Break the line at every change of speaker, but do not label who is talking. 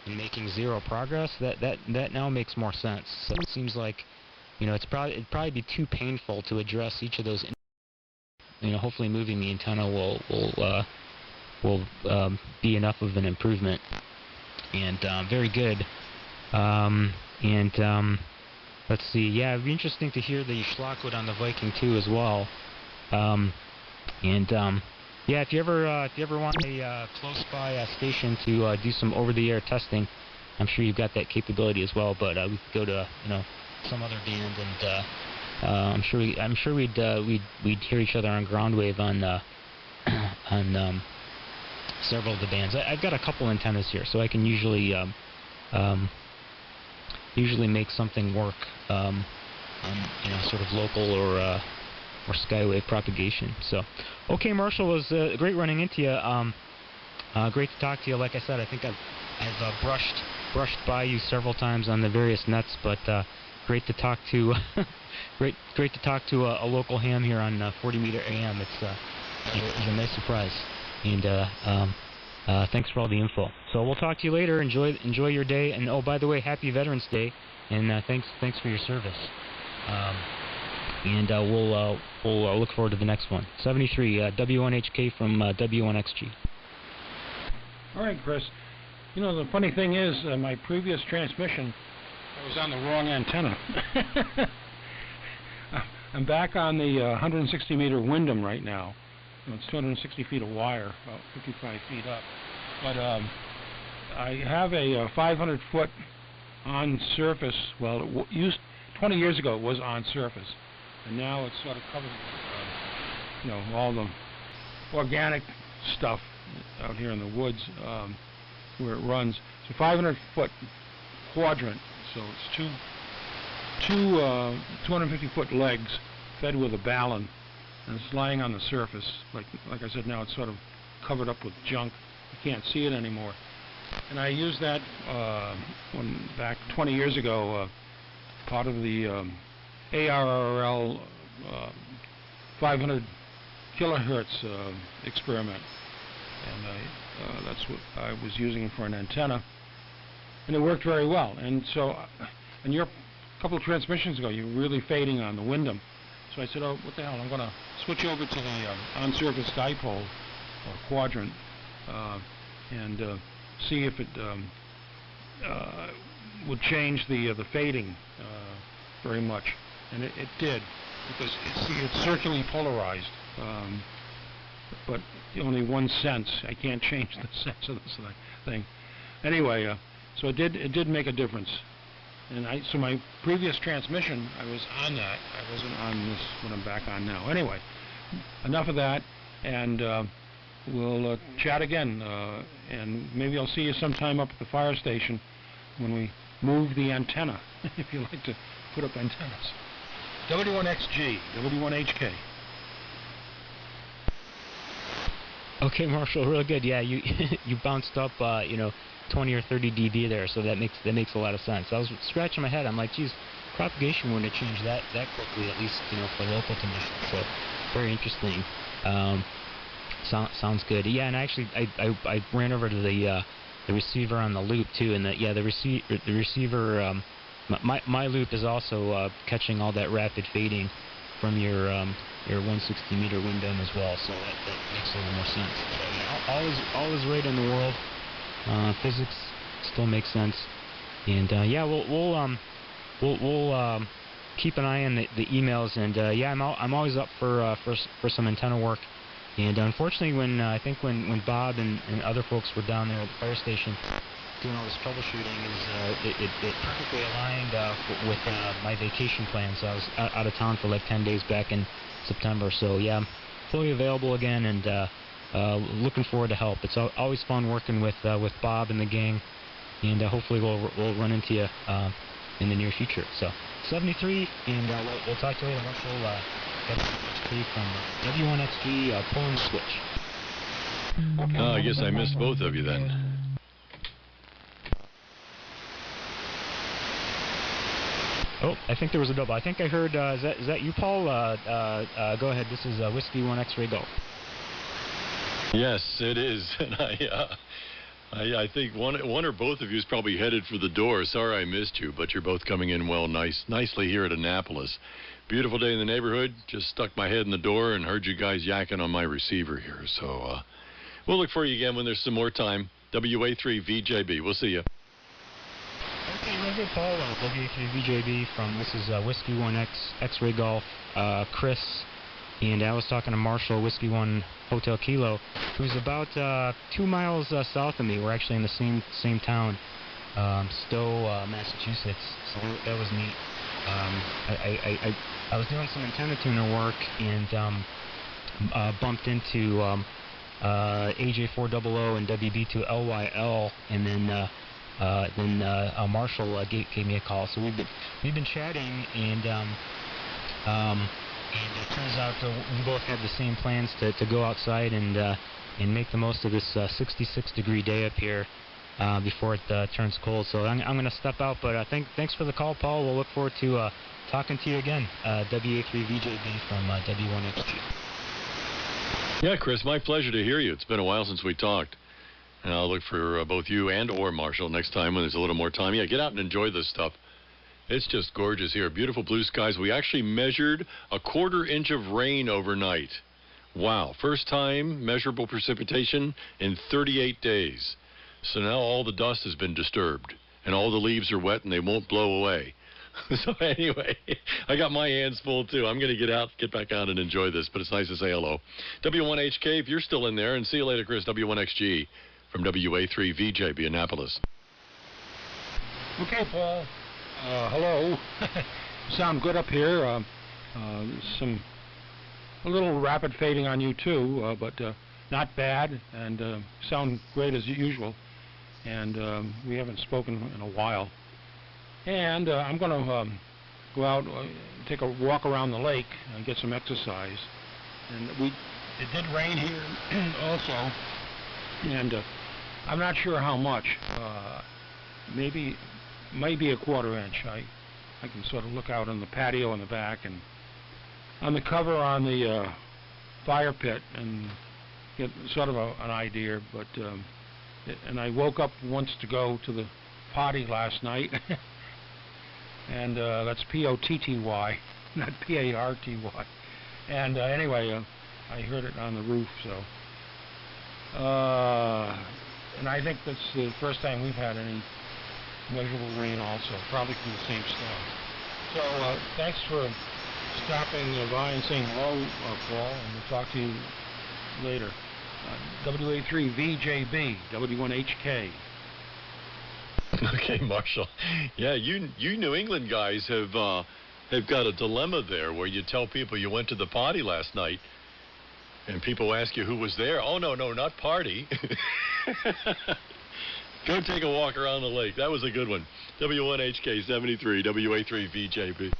and making zero progress, that now makes more sense. So it seems like, it'd probably be too painful to address each of those. Hopefully moving the antenna will be enough of an improvement. And very good. Let's see. Yeah, it'd be interesting to hear the Schlachwood on the Viking too as well. Yeah, if you ever want a close by station to do some over-the-air testing, I'm sure you've got that capability as well. But we could go to some other band, and I'm sure we'd hear each other on ground wave on on several of the bands. I've got a couple antennas here, so I can usually make something work on sort of local or skywave propagation. So, okay, Marshall, it was great running into you. Great to talk to you. Like I said, I think I've brushed by you several times on the various nets, but great to talk to great to talk to a local ham here on 40 meter AM. It was a nice surprise, and thanks for all the info. So we'll talk to you later. Enjoy your day, and oh, by the way, happy Veterans Day, and thanks for your service. And we'll look forward to the next one. 73 W1HK from W1XG.
All right, Chris. The funny thing is, my previous transmission, I was on the wrong antenna. I'm back on the 160 meter Windham right now. It's 260 feet of wire, about 55 feet up. But I have a 500 foot on surface. Well, it used 20 years ago it was on surface, and now it's sort of covered with all the organic stuff out here in the woods where it runs. It's a 500 foot quadrant, so it's two 250 foot legs fed with a ballon, and it's lying on the surface. Like I said, now it's sort of covered up with junk. You can't see it anymore. And I used that back 20 years ago, part of the ARRL 500 kilohertz experiment, and that's what I was using for an antenna, and it worked very well. And so, and a couple of transmissions ago, you were really fading on the Windham. So I said, oh, what the hell, I'm going to switch over to the on-surface dipole or quadrant and see if it would change the fading very much. And it did, because it's circularly polarized, but only one sense. I can't change the sense of this thing. Anyway, so it did make a difference. And so my previous transmission, I was on that. I wasn't on this one I'm back on now. Anyway, enough of that, and we'll chat again. And maybe I'll see you sometime up at the fire station when we move the antenna, if you like to put up antennas. W1XG, W1HK.
Okay, Marshall, real good. Yeah, you bounced up, 20 or 30 dB there, so that makes a lot of sense. I was scratching my head. I'm like, geez, propagation wouldn't have changed that quickly, at least for local conditions. So very interesting. Sounds good. Yeah, and actually, I ran over to the receiver on the loop too, and the receiver. My loop is also catching all that rapid fading from your 160 meter Windham as well, so that makes a little more sense. So yeah, all is right in the world. Physics still makes sense, and yeah, we'll keep an eye on the emails, and yeah, I'm always up for some antenna work. And unfortunately, when Bob and other folks were down there at the fire station doing all this troubleshooting, it perfectly aligned with my vacation plan. So I was out of town for like 10 days back in September. So yeah, I'm fully available again, and looking forward to help. It's always fun working with Bob and the gang, and hopefully we'll run into you in the near future. So 73, and we'll talk to you later. Marshall, W1HK from W1XG, pulling the switch.
Oh, I guess I missed both of you then.
Oh, I think there was a double. I think I heard, is that you, Paul? Go ahead. This is Whiskey 1 X-Ray Golf.
Yes, it is. And I think one or both of you is probably headed for the door. Sorry I missed you, but you're both coming in well, nicely here at Annapolis. Beautiful day in the neighborhood. Just stuck my head in the door and heard you guys yakking on my receiver here. So we'll look for you again when there's some more time. WA3VJB. We'll see you.
Okay, Roger Paul, WA3VJB from, this is Whiskey 1X, X-Ray Golf, Chris, and I was talking to Marshall, Whiskey 1 Hotel Kilo, who's about 2 miles south of me. We're actually in the same town, Stowe, Massachusetts, so that was neat. I was doing some antenna tuner work and bumped into AJ400 and WB2LYL, and then Marshall gave me a call. So we've been chatting, and it turns out we both have the same plans to go outside and make the most of this 66-degree day up here before it turns cold. So I'm going to step out, but thanks for the call, Paul. We'll look forward to talking to you again. WA3VJB from W1XG.
Yeah, Chris, my pleasure to hear you. It's been a while since we talked. And I'll look for both you and or Marshall next time when there's a little more time. Yeah, get out and enjoy this stuff. It's just gorgeous here. Beautiful blue skies. We actually measured a 1/4 inch of rain overnight. Wow. First time measurable precipitation in 38 days. So now all the dust has been disturbed, and all the leaves are wet, and they won't blow away. So anyway, I got my hands full, too. I'm going to get back out and enjoy this, but it's nice to say hello. W1HK, if you're still in there, and see you later, Chris. W1XG from WA3VJB, Annapolis.
Okay, Paul. Hello. Sound good up here. A little rapid fading on you, too, but not bad, and sound great as usual. And we haven't spoken in a while. And I'm going to go out, take a walk around the lake and get some exercise. And it did rain here also, and I'm not sure how much. Maybe a 1/4 inch. I can sort of look out on the patio in the back and on the cover on the fire pit and get sort of an idea. But and I woke up once to go to the potty last night. And that's P-O-T-T-Y, not P-A-R-T-Y. And anyway, I heard it on the roof, so. And I think that's the first time we've had any measurable rain also, probably from the same storm. So thanks for stopping by and saying hello, Paul, and we'll talk to you later. WA3VJB, W1HK.
Okay, Marshall. Yeah, you New England guys have got a dilemma there where you tell people you went to the party last night, and people ask you who was there. Oh, no, not party. Go take a walk around the lake. That was a good one. W1HK 73, WA3VJB.